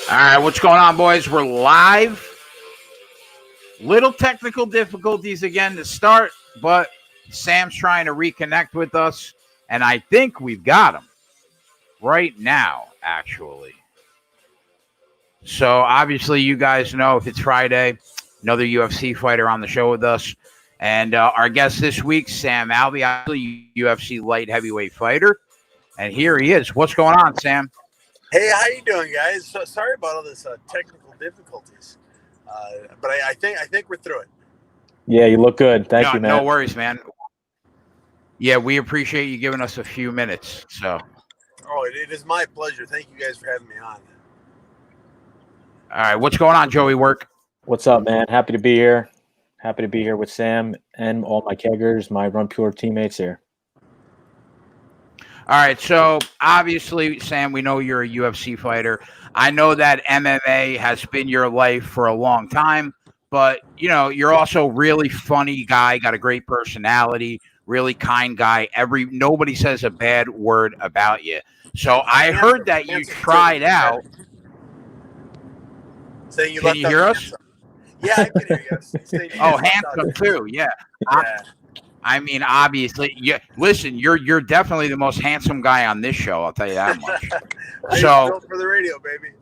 All right, what's going on, boys? We're live. Little technical difficulties again to start, but Sam's trying to reconnect with us, and I think we've got him right now, actually. So, obviously, you guys know if it's Friday, another UFC fighter on the show with us. And our guest this week, Sam Alvey, UFC light heavyweight fighter. And here he is. What's going on, Sam? Hey, how you doing, guys? So sorry about all this technical difficulties, but I think we're through it. Yeah, you look good. Thank you, man. No worries, man. Yeah, we appreciate you giving us a few minutes. So, it is my pleasure. Thank you guys for having me on. All right, what's going on, Joey Work? What's up, man? Happy to be here. Happy to be here with Sam and all my keggers, my Run Pure teammates here. All right, so obviously, Sam, we know you're a UFC fighter. I know that MMA has been your life for a long time, but, you know, you're also a really funny guy, got a great personality, really kind guy. Nobody says a bad word about you. So I heard that you tried out. Saying you Can you hear us? Yeah, I can hear you. Oh, handsome too, yeah. I mean, obviously, yeah. Listen, you're definitely the most handsome guy on this show. I'll tell you that much. So for the radio, baby.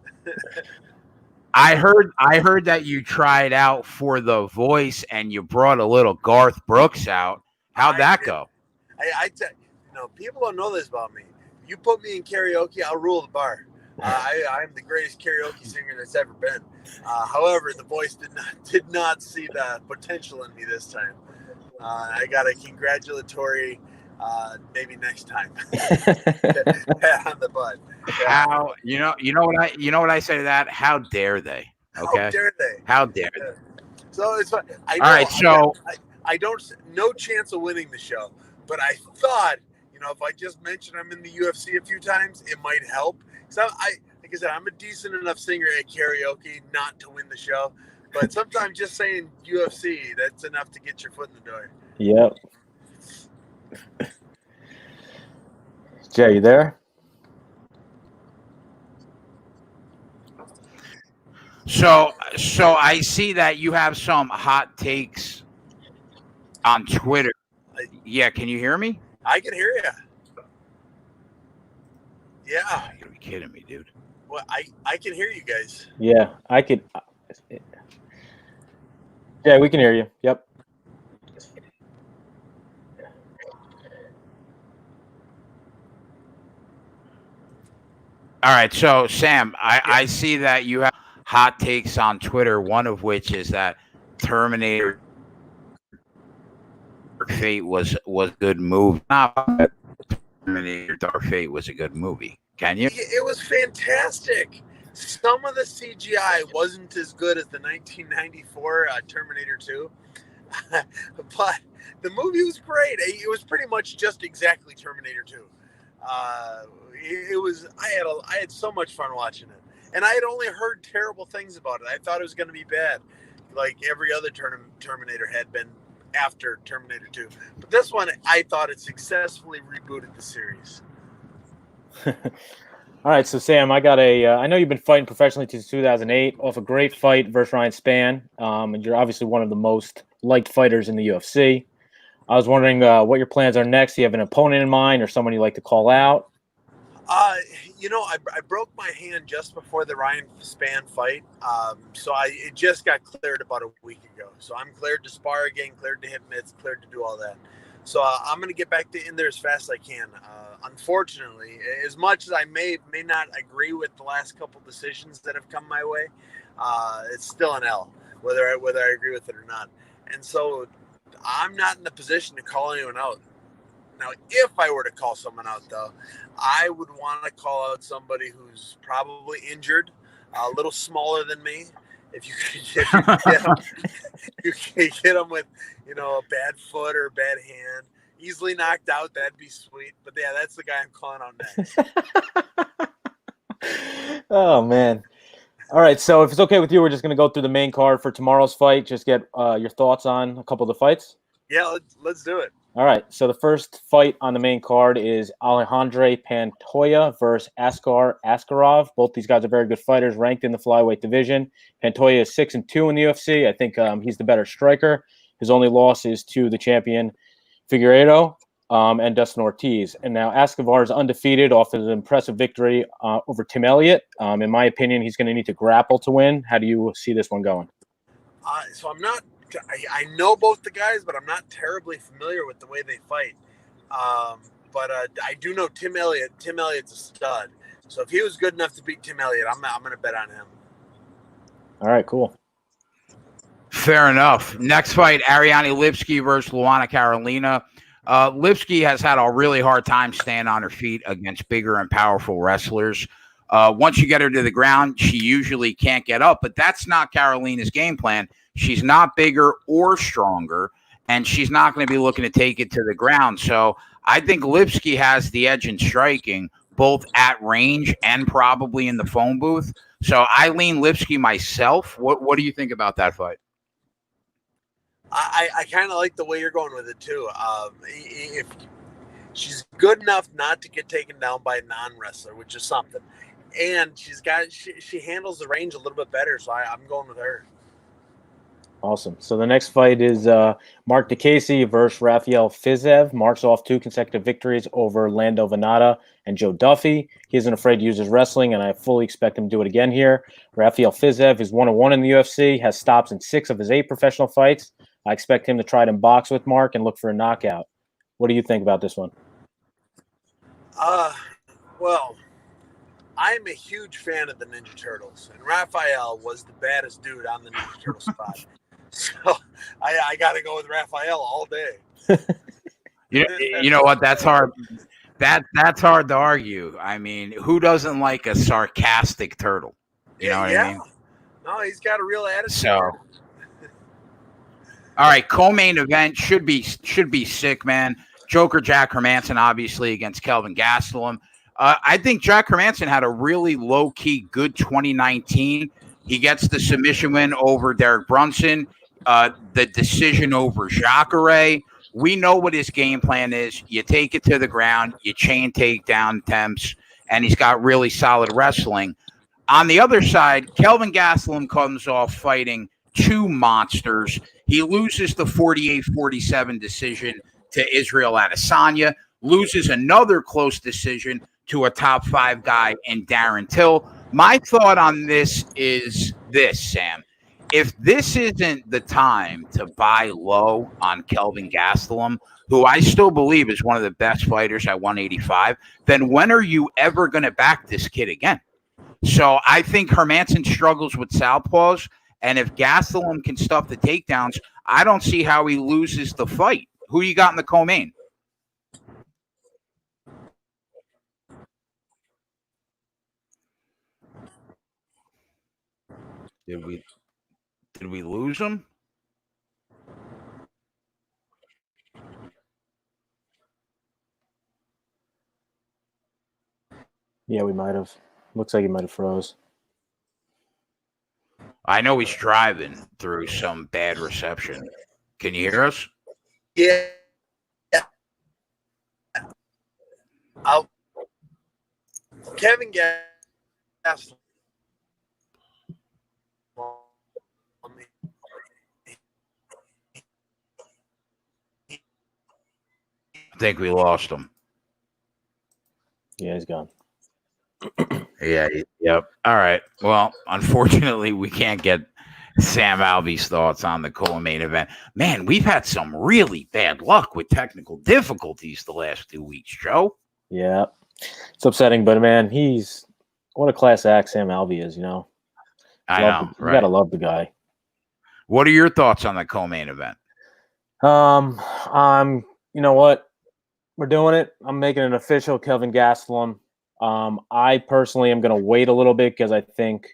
I heard that you tried out for The Voice and you brought a little Garth Brooks out. How'd that go? People don't know this about me. You put me in karaoke, I'll rule the bar. I'm the greatest karaoke singer that's ever been. However, The Voice did not see the potential in me this time. I got a congratulatory, maybe next time. On the butt. Yeah. How you know what I say to that? How dare they? Okay. How dare they? How dare they? So it's fun. All right. So I don't no chance of winning the show, but I thought if I just mentioned I'm in the UFC a few times, it might help. So like I said, I'm a decent enough singer at karaoke not to win the show. But sometimes just saying UFC, that's enough to get your foot in the door. Yep. Jay, you there? So I see that you have some hot takes on Twitter. Yeah, can you hear me? I can hear you. Yeah. Oh, you're kidding me, dude. Well, I can hear you guys. Yeah, I could. Yeah, we can hear you. Yep. All right. So, Sam, I see that you have hot takes on Twitter, one of which is that Terminator Fate was a good movie. Not Terminator Dark Fate was a good movie. Can you? It was fantastic. Some of the CGI wasn't as good as the 1994 Terminator 2, but the movie was great. It was pretty much just exactly Terminator 2. It was. I had so much fun watching it, and I had only heard terrible things about it. I thought it was going to be bad, like every other Terminator had been after Terminator 2. But this one, I thought it successfully rebooted the series. All right, so Sam, I got I know you've been fighting professionally since 2008 off a great fight versus Ryan Spann, and you're obviously one of the most liked fighters in the UFC. I was wondering what your plans are next. Do you have an opponent in mind or someone you like to call out? I broke my hand just before the Ryan Spann fight, so it just got cleared about a week ago. So I'm cleared to spar again, cleared to hit mitts, cleared to do all that. So I'm going to get back in there as fast as I can. Unfortunately, as much as I may not agree with the last couple decisions that have come my way, it's still an L, whether I agree with it or not. And so I'm not in the position to call anyone out. Now, if I were to call someone out, though, I would want to call out somebody who's probably injured, a little smaller than me. If you could get them with, a bad foot or a bad hand, easily knocked out, that'd be sweet. But yeah, that's the guy I'm calling out next. Oh, man. All right, so if it's okay with you, we're just going to go through the main card for tomorrow's fight. Just get your thoughts on a couple of the fights. Yeah, let's do it. All right, so the first fight on the main card is Alejandro Pantoja versus Askar Askarov. Both these guys are very good fighters, ranked in the flyweight division. Pantoja is 6-2 in the UFC. I think he's the better striker. His only loss is to the champion Figueiredo and Dustin Ortiz. And now Askar is undefeated off of an impressive victory over Tim Elliott. In my opinion, he's going to need to grapple to win. How do you see this one going? So I know both the guys, but I'm not terribly familiar with the way they fight. But I do know Tim Elliott. Tim Elliott's a stud. So if he was good enough to beat Tim Elliott, I'm going to bet on him. All right, cool. Fair enough. Next fight, Ariane Lipski versus Luana Carolina. Lipski has had a really hard time staying on her feet against bigger and powerful wrestlers. Once you get her to the ground, she usually can't get up, but that's not Carolina's game plan. She's not bigger or stronger, and she's not going to be looking to take it to the ground. So I think Lipski has the edge in striking, both at range and probably in the phone booth. So I lean Lipski myself. What do you think about that fight? I kind of like the way you're going with it too. If she's good enough not to get taken down by a non-wrestler, which is something, and she handles the range a little bit better, so I'm going with her. Awesome. So the next fight is Mark DeCasey versus Rafael Fiziev. Mark's off 2 consecutive victories over Lando Venata and Joe Duffy. He isn't afraid to use his wrestling, and I fully expect him to do it again here. Rafael Fiziev is 1-1 in the UFC, has stops in 6 of his 8 professional fights. I expect him to try to box with Mark and look for a knockout. What do you think about this one? Well, I'm a huge fan of the Ninja Turtles, and Raphael was the baddest dude on the Ninja Turtle spot. So I got to go with Raphael all day. You know what? That's hard. That's hard to argue. I mean, who doesn't like a sarcastic turtle? You know what I mean? No, he's got a real attitude. So, all right, co-main event should be sick, man. Joker Jack Hermanson, obviously, against Kelvin Gastelum. I think Jack Hermanson had a really low-key good 2019. He gets the submission win over Derek Brunson, the decision over Jacare. We know what his game plan is. You take it to the ground, you chain takedown attempts, and he's got really solid wrestling. On the other side, Kelvin Gastelum comes off fighting 2 monsters. He loses the 48-47 decision to Israel Adesanya, loses another close decision to a top 5 guy in Darren Till. My thought on this is this, Sam. If this isn't the time to buy low on Kelvin Gastelum, who I still believe is one of the best fighters at 185, then when are you ever going to back this kid again? So I think Hermanson struggles with southpaws, and if Gastelum can stuff the takedowns, I don't see how he loses the fight. Who you got in the co-main? Did we lose him? Yeah, we might have. Looks like he might have froze. I know he's driving through some bad reception. Can you hear us? Yeah. Kevin Gastelum. I think we lost him. Yeah, he's gone. Yep. All right. Well, unfortunately, we can't get Sam Alvey's thoughts on the co-main event. Man, we've had some really bad luck with technical difficulties the last 2 weeks, Joe. Yeah. It's upsetting, but man, what a class act Sam Alvey is, you know. I know, right? You gotta love the guy. What are your thoughts on the co-main event? You know what? We're doing it. I'm making an official Kelvin Gastelum. I personally am going to wait a little bit because I think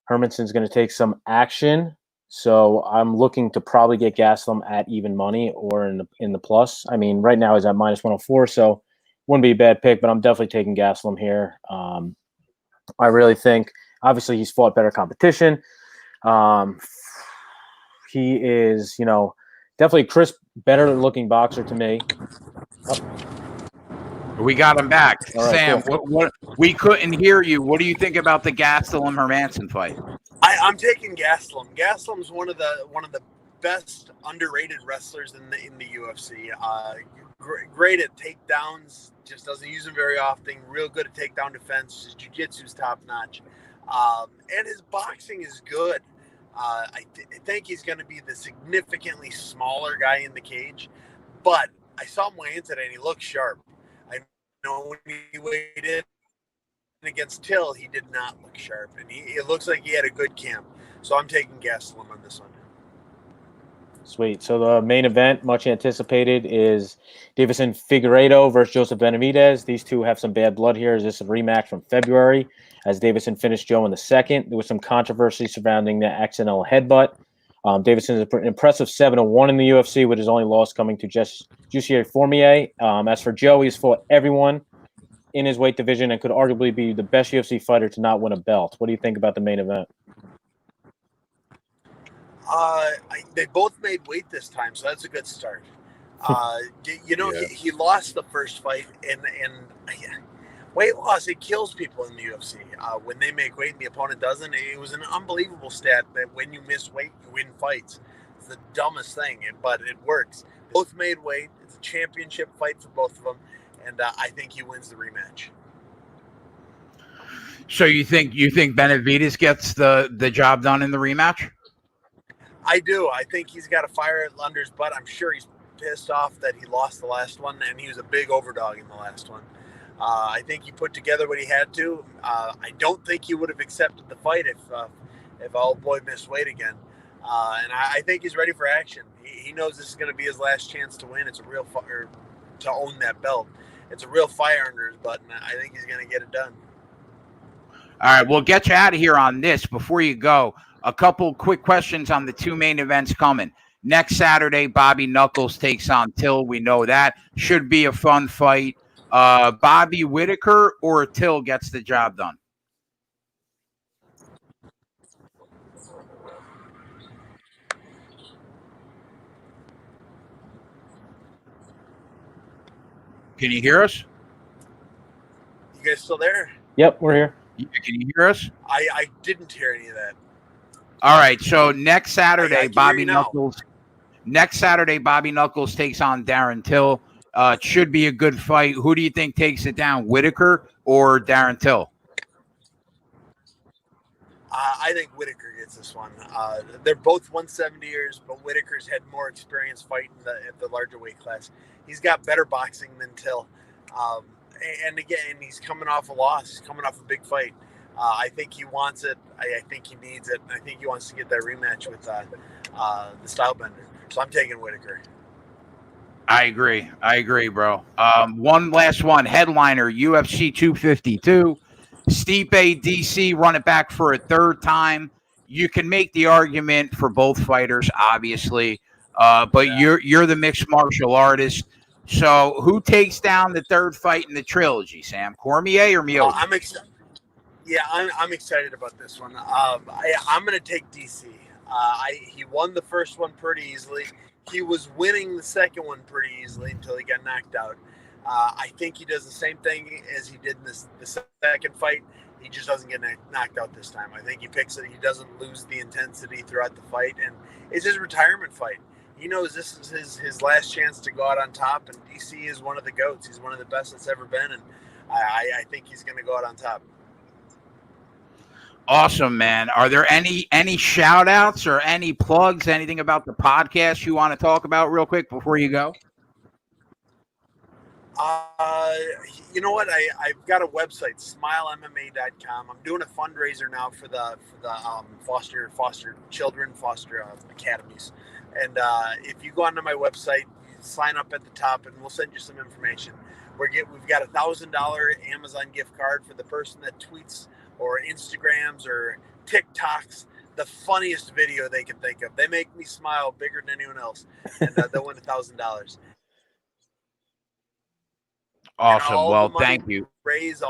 Hermanson's going to take some action. So I'm looking to probably get Gastelum at even money or in the plus. I mean, right now he's at -104, so wouldn't be a bad pick, but I'm definitely taking Gastelum here. I really think, obviously, he's fought better competition. He is, Definitely crisp, better looking boxer to me. We got him back. All right, Sam, cool. what we couldn't hear you. What do you think about the Gastelum Hermanson fight? I'm taking Gastelum. Gastelum's one of the best underrated wrestlers in the UFC. Great at takedowns, just doesn't use them very often. Real good at takedown defense. His jiu-jitsu's top notch, and his boxing is good. I think he's going to be the significantly smaller guy in the cage, but I saw him weigh in today and he looked sharp. I know when he weighed in against Till, he did not look sharp, and it looks like he had a good camp. So I'm taking Gastelum on this one. Sweet. So the main event, much anticipated, is Davison Figueiredo versus Joseph Benavidez. These two have some bad blood here. Is this a rematch from February as Davison finished Joe in the second? There was some controversy surrounding the XNL headbutt. Davison is an impressive 7-1 in the UFC, with his only loss coming to Jussier Formier. As for Joe, he's fought everyone in his weight division and could arguably be the best UFC fighter to not win a belt. What do you think about the main event? They both made weight this time, so that's a good start. He lost the first fight, and weight loss, it kills people in the UFC. When they make weight and the opponent doesn't, it was an unbelievable stat that when you miss weight, you win fights. It's the dumbest thing, but it works. Both made weight. It's a championship fight for both of them, and I think he wins the rematch. So you think Benavidez gets the job done in the rematch? I do. I think he's got a fire under his butt. I'm sure he's pissed off that he lost the last one, and he was a big overdog in the last one. I think he put together what he had to. I don't think he would have accepted the fight if old boy missed weight again. And I think he's ready for action. He knows this is going to be his last chance to win. It's a real fire to own that belt. It's a real fire under his butt, and I think he's going to get it done. All right, we'll get you out of here on this. Before you go, a couple quick questions on the two main events coming. Next Saturday, Bobby Knuckles takes on Till. We know that. Should be a fun fight. Bobby Whitaker or Till gets the job done? Can you hear us? You guys still there? Yep, we're here. Can you hear us? I didn't hear any of that. All right, so next Saturday, I Bobby Knuckles. Next Saturday, Bobby Knuckles takes on Darren Till. It should be a good fight. Who do you think takes it down, Whitaker or Darren Till? I think Whitaker gets this one. They're both 170ers, but Whitaker's had more experience fighting at the larger weight class. He's got better boxing than Till. And again, he's coming off a loss. He's coming off a big fight. I think he wants it. I think he needs it. I think he wants to get that rematch with the Stylebender. So I'm taking Whitaker. I agree, bro. One last one. Headliner, UFC 252. Stipe DC run it back for a third time. You can make the argument for both fighters, obviously, but you're the mixed martial artist. So who takes down the third fight in the trilogy, Sam? Cormier or Miocic? I'm excited. Yeah, I'm excited about this one. I'm going to take DC. He won the first one pretty easily. He was winning the second one pretty easily until he got knocked out. I think he does the same thing as he did in the second fight. He just doesn't get knocked out this time. I think he picks it. He doesn't lose the intensity throughout the fight, and it's his retirement fight. He knows this is his last chance to go out on top, and DC is one of the GOATs. He's one of the best that's ever been, and I think he's going to go out on top. Awesome, man. Are there any shout outs or any plugs, anything about the podcast you want to talk about real quick before you go? You know what? I've got a website, smilemma.com. I'm doing a fundraiser now for the foster children, foster academies. And if you go onto my website, you sign up at the top, and we'll send you some information. We've got a $1,000 Amazon gift card for the person that tweets or Instagrams or TikToks the funniest video they can think of. They make me smile bigger than anyone else, and they'll win $1,000. Awesome. Well, thank you. Raise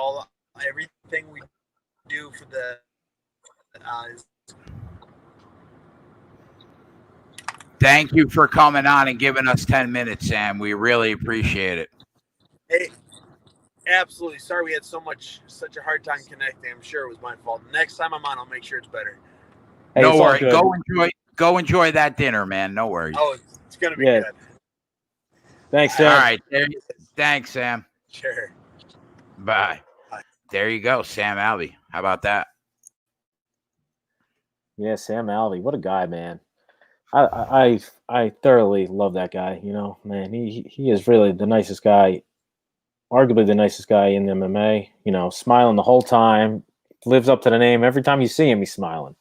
everything we do for the. Thank you for coming on and giving us 10 minutes, Sam. We really appreciate it. Hey, absolutely. Sorry we had such a hard time connecting. I'm sure it was my fault. Next time I'm on, I'll make sure it's better. Hey, no worries. Go enjoy that dinner, man. No worries. Oh, it's gonna be good. Thanks, Sam. All right. Thanks, Sam. Sure. Bye. There you go, Sam Alvey. How about that? Yeah, Sam Alvey. What a guy, man. I thoroughly love that guy. You know, man, he is really the nicest guy, arguably the nicest guy in MMA. You know, smiling the whole time, lives up to the name. Every time you see him, he's smiling.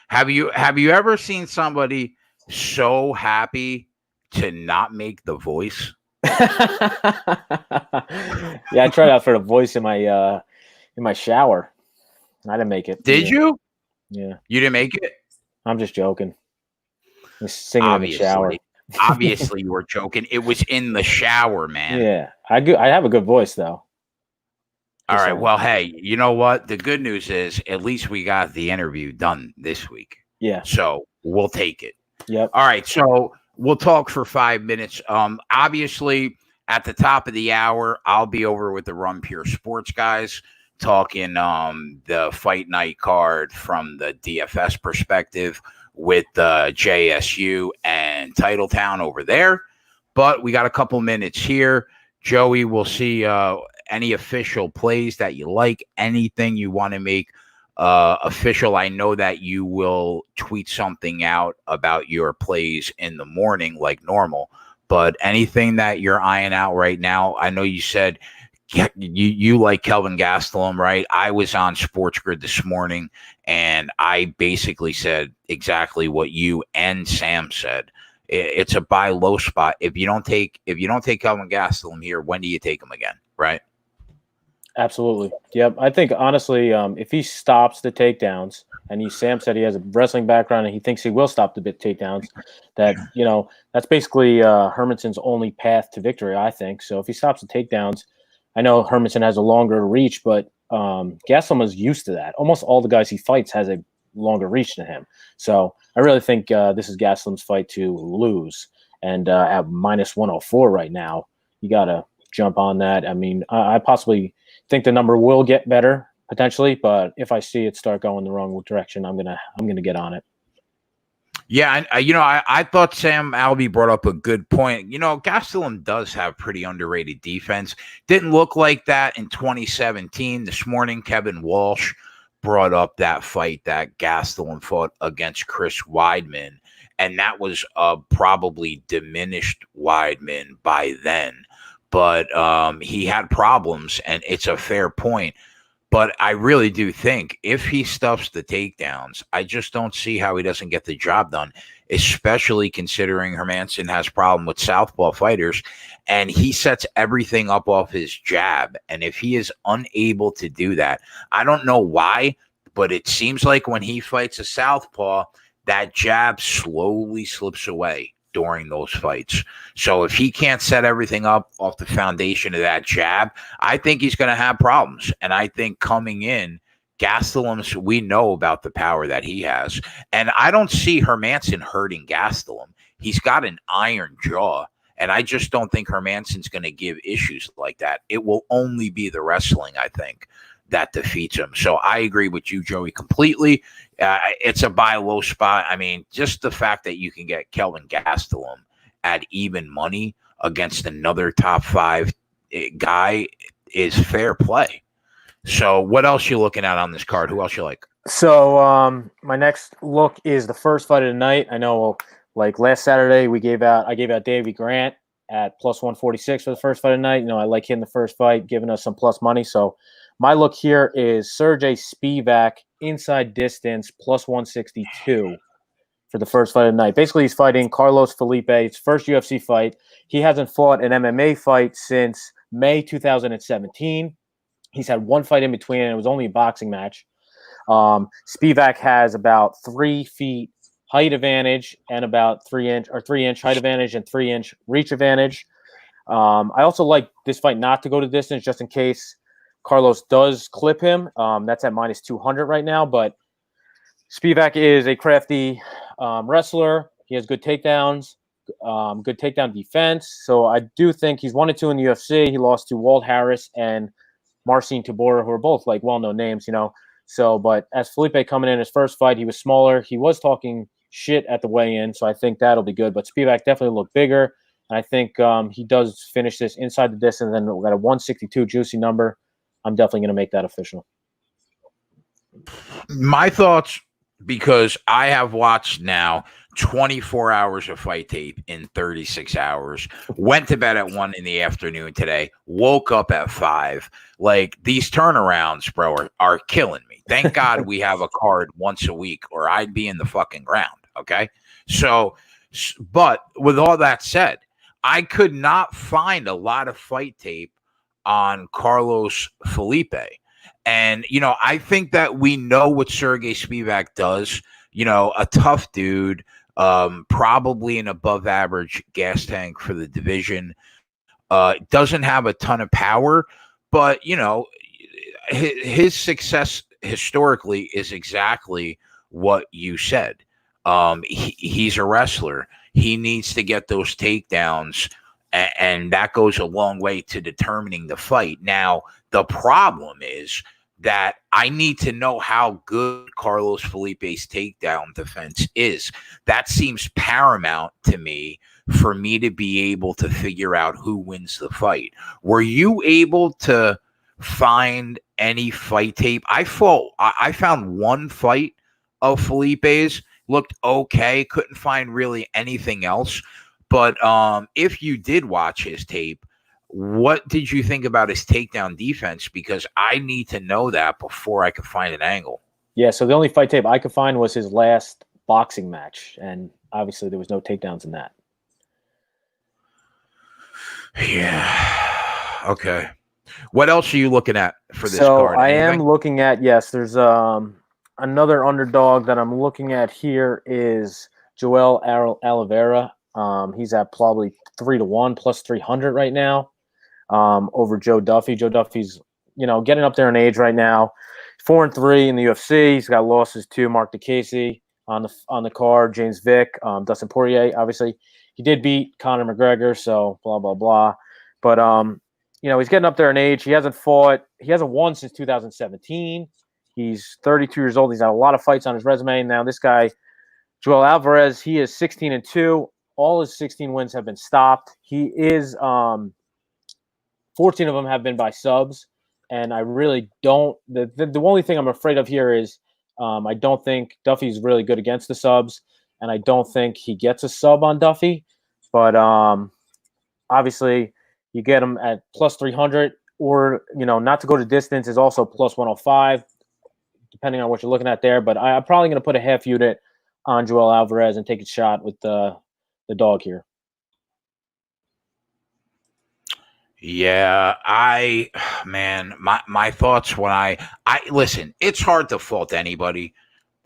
Have you ever seen somebody so happy to not make the voice? Yeah, I tried out for the voice in my shower. I didn't make it. Did you? Yeah. You didn't make it? I'm just joking. I'm singing Obviously. in the shower. Obviously, you were joking. It was in the shower, man. Yeah. I have a good voice, though. All right. Well, hey, you know what? The good news is at least we got the interview done this week. Yeah. So we'll take it. Yep. All right. So we'll talk for 5 minutes. Obviously, at the top of the hour, I'll be over with the Run Pure Sports guys talking the fight night card from the DFS perspective with JSU and Titletown over there. But we got a couple minutes here. Joey, we'll see any official plays that you like, anything you want to make official. I know that you will tweet something out about your plays in the morning like normal, but anything that you're eyeing out right now, I know you said you like Kelvin Gastelum, right? I was on Sports Grid this morning, and I basically said exactly what you and Sam said. It's a buy low spot. If you don't take Kelvin Gastelum here, when do you take him again, right? Absolutely. Yep. I think honestly, if he stops the takedowns, and Sam said he has a wrestling background and he thinks he will stop the takedowns, that that's basically Hermansson's only path to victory, I think. So if he stops the takedowns, I know Hermansson has a longer reach, but Gastelum is used to that. Almost all the guys he fights has a longer reach than him. So I really think this is Gastelum's fight to lose. And at minus 104 right now, you got to jump on that. I mean, I possibly think the number will get better potentially, but if I see it start going the wrong direction, I'm gonna get on it. Yeah, I thought Sam Alvey brought up a good point. Gastelum does have pretty underrated defense. Didn't look like that in 2017. This morning, Kevin Walsh brought up that fight that Gastelum fought against Chris Weidman, and that was probably diminished Weidman by then. But he had problems, and it's a fair point. But I really do think if he stuffs the takedowns, I just don't see how he doesn't get the job done, especially considering Hermansson has a problem with southpaw fighters, and he sets everything up off his jab. And if he is unable to do that, I don't know why, but it seems like when he fights a southpaw, that jab slowly slips away during those fights. So if he can't set everything up off the foundation of that jab, I think he's going to have problems. And I think coming in, Gastelum, we know about the power that he has. And I don't see Hermansson hurting Gastelum. He's got an iron jaw, and I just don't think Hermansson's going to give issues like that. It will only be the wrestling, I think, that defeats him. So I agree with you, Joey, completely. It's a buy low spot. I mean, just the fact that you can get Kelvin Gastelum at even money against another top 5 guy is fair play. So what else you looking at on this card? Who else you like? So my next look is the first fight of the night. I know, like last Saturday, I gave out Davey Grant at plus 146 for the first fight of the night. I like him the first fight, giving us some plus money. So my look here is Sergey Spivak inside distance plus 162 for the first fight of the night. Basically, he's fighting Carlos Felipe. It's first UFC fight. He hasn't fought an MMA fight since May 2017. He's had one fight in between, and it was only a boxing match. Spivak has about 3 feet height advantage and about 3-inch height advantage and 3-inch reach advantage. I also like this fight not to go to distance just in case Carlos does clip him. That's at minus 200 right now, but Spivak is a crafty wrestler. He has good takedowns, good takedown defense. So I do think he's 1-2 in the UFC. He lost to Walt Harris and Marcin Tybura, who are both like well-known names, you know. So, but as Felipe coming in his first fight, he was smaller. He was talking shit at the weigh-in, so I think that'll be good. But Spivak definitely looked bigger, and I think he does finish this inside the distance. And we got a 162 juicy number. I'm definitely going to make that official. My thoughts, because I have watched now 24 hours of fight tape in 36 hours, went to bed at 1 in the afternoon today, woke up at 5. Like, these turnarounds, bro, are killing me. Thank God we have a card once a week, or I'd be in the fucking ground. Okay. So, but with all that said, I could not find a lot of fight tape on Carlos Felipe. And, you know, I think that we know what Sergey Spivak does. You know, a tough dude, probably an above average gas tank for the division. Doesn't have a ton of power, but, you know, his success historically is exactly what you said. He's a wrestler. He needs to get those takedowns, and that goes a long way to determining the fight. Now, the problem is that I need to know how good Carlos Felipe's takedown defense is. That seems paramount to me for me to be able to figure out who wins the fight. Were you able to find any fight tape? I found one fight of Felipe's, looked okay, couldn't find really anything else. But if you did watch his tape, what did you think about his takedown defense? Because I need to know that before I could find an angle. Yeah, so the only fight tape I could find was his last boxing match, and obviously there was no takedowns in that. Yeah. Okay. What else are you looking at for this so card? I am looking at, yes, there's another underdog that I'm looking at here is Joel Oliveira. He's at probably 3-1 plus 300 right now. Over Joe Duffy. Joe Duffy's, you know, getting up there in age right now. 4-3 in the UFC. He's got losses to Mark DeCasey on the card, James Vick, Dustin Poirier. Obviously, he did beat Conor McGregor, so blah blah blah. But you know, he's getting up there in age. He hasn't won since 2017. He's 32 years old. He's had a lot of fights on his resume. Now, this guy, Joel Alvarez, he is 16-2. All his 16 wins have been stopped. He is 14 of them have been by subs, and I really don't. The only thing I'm afraid of here is I don't think Duffy's really good against the subs, and I don't think he gets a sub on Duffy. But obviously, you get him at plus 300, or, you know, not to go to distance is also plus 105, depending on what you're looking at there. But I'm probably going to put a half unit on Joel Alvarez and take a shot with the dog here. Yeah, my thoughts when I listen, it's hard to fault anybody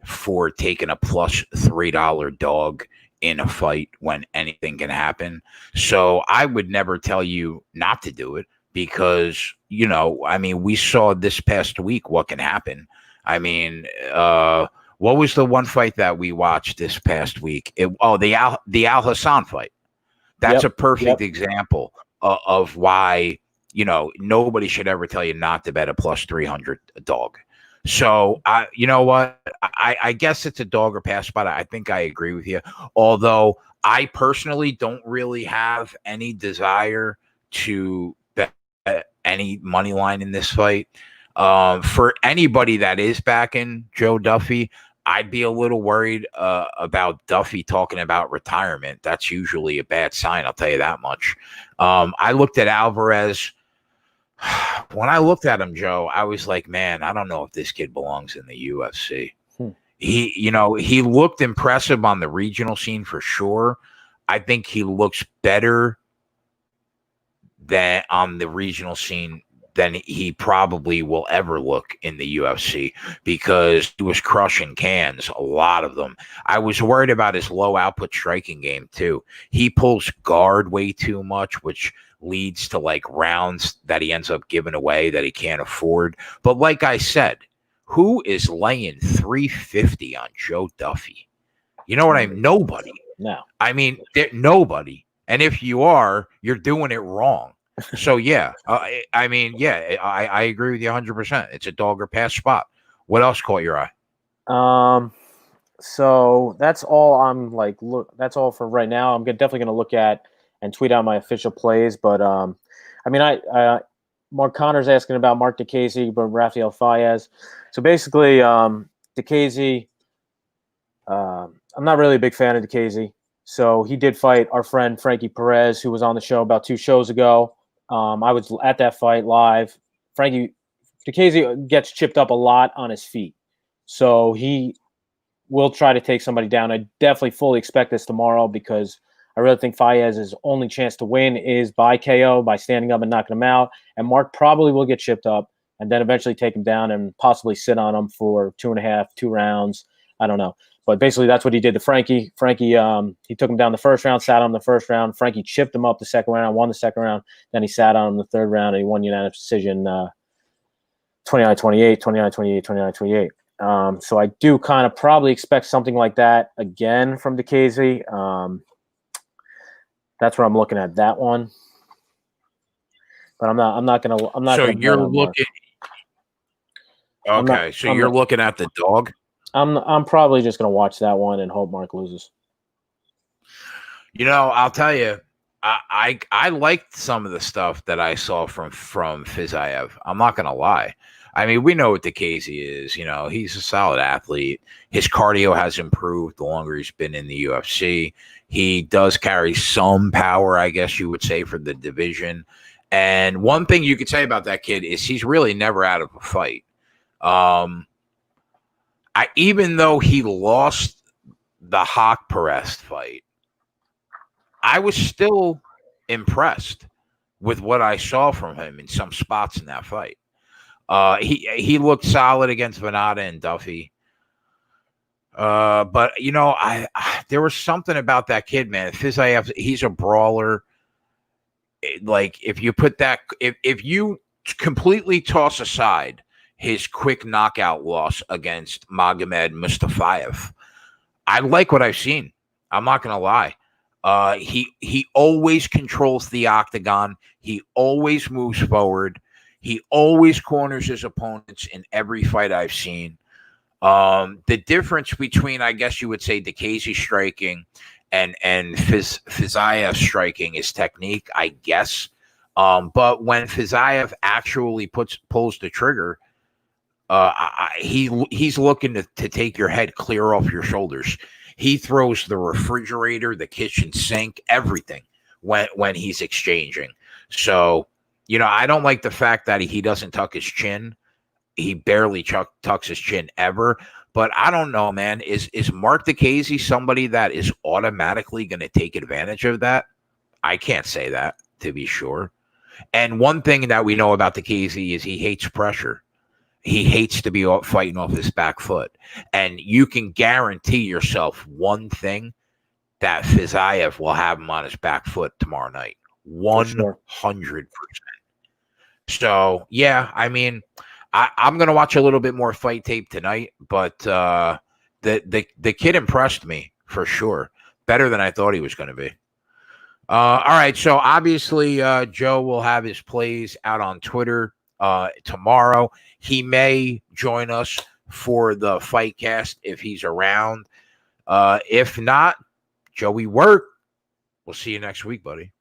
for taking a plus $3 dog in a fight when anything can happen. So I would never tell you not to do it because, you know, I mean, we saw this past week what can happen. I mean, what was the one fight that we watched this past week? The Al Hassan fight. That's a perfect example of why, you know, nobody should ever tell you not to bet a plus 300 dog. So, you know what? I guess it's a dog or pass spot. I think I agree with you. Although I personally don't really have any desire to bet any money line in this fight. For anybody that is backing Joe Duffy, I'd be a little worried about Duffy talking about retirement. That's usually a bad sign, I'll tell you that much. I looked at Alvarez. When I looked at him, Joe, I was like, man, I don't know if this kid belongs in the UFC. He looked impressive on the regional scene for sure. I think he looks better than on the regional scene than he probably will ever look in the UFC because he was crushing cans, a lot of them. I was worried about his low output striking game too. He pulls guard way too much, which leads to like rounds that he ends up giving away that he can't afford. But like I said, who is laying 350 on Joe Duffy? You know what I mean? Nobody. No. I mean, nobody. And if you are, you're doing it wrong. So, yeah. I mean, yeah, I agree with you 100%. It's a dog or pass spot. What else caught your eye? So that's all that's all for right now. I'm definitely going to look at and tweet out my official plays. But, I mean, Mark Connor's asking about Mark DeCasey, but Rafael Faiz. So basically, DeCasey, I'm not really a big fan of DeCasey. So he did fight our friend Frankie Perez, who was on the show about 2 shows ago. I was at that fight live. DeCasey gets chipped up a lot on his feet. So he will try to take somebody down. I definitely fully expect this tomorrow because I really think Faiz's only chance to win is by KO, by standing up and knocking him out. And Mark probably will get chipped up and then eventually take him down and possibly sit on him for 2.5, 2 rounds. I don't know. But basically that's what he did to Frankie. Frankie, he took him down the first round, sat on him the first round. Frankie chipped him up the second round, won the second round. Then he sat on him the third round and he won unanimous decision 29-28, 29-28, 29-28. So I do kind of probably expect something like that again from DeCasey. That's where I'm looking at that one. But I'm not gonna. So you're looking. Okay, so you're looking at the dog. I'm probably just gonna watch that one and hope Mark loses. You know, I'll tell you, I liked some of the stuff that I saw from Fiziev. I'm not gonna lie. I mean, we know what DeCasey is. You know, he's a solid athlete. His cardio has improved the longer he's been in the UFC. He does carry some power, I guess you would say, for the division. And one thing you could say about that kid is he's really never out of a fight. Even though he lost the Hawk Perez fight, I was still impressed with what I saw from him in some spots in that fight. He looked solid against Venata and Duffy. But you know, there was something about that kid, man. Fiziev, he's a brawler. Like if you put that, if you completely toss aside his quick knockout loss against Magomed Mustafayev, I like what I've seen. I'm not gonna lie. He always controls the octagon. He always moves forward. He always corners his opponents in every fight I've seen. The difference between, I guess you would say, DeCasey striking and Fiziev striking is technique, I guess. But when Fiziev actually pulls the trigger, he's looking to take your head clear off your shoulders. He throws the refrigerator, the kitchen sink, everything when he's exchanging. So, you know, I don't like the fact that he doesn't tuck his chin. He barely tucks his chin ever. But I don't know, man. Is Mark DeCasey somebody that is automatically going to take advantage of that? I can't say that, to be sure. And one thing that we know about DeCasey is he hates pressure. He hates to be fighting off his back foot. And you can guarantee yourself one thing, that Fiziev will have him on his back foot tomorrow night. 100%. So, yeah, I mean, I'm going to watch a little bit more fight tape tonight, but the kid impressed me for sure. Better than I thought he was going to be. All right, so obviously Joe will have his plays out on Twitter tomorrow. He may join us for the fight cast if he's around. If not, Joey Wirt, we'll see you next week, buddy.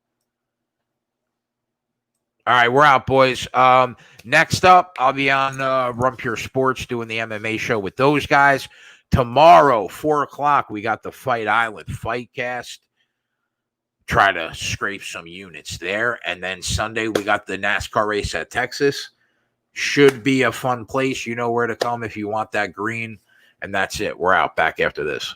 All right, we're out, boys. Next up, I'll be on Run Pure Sports doing the MMA show with those guys. Tomorrow, 4 o'clock, we got the Fight Island Fightcast. Try to scrape some units there. And then Sunday, we got the NASCAR race at Texas. Should be a fun place. You know where to come if you want that green. And that's it. We're out. Back after this.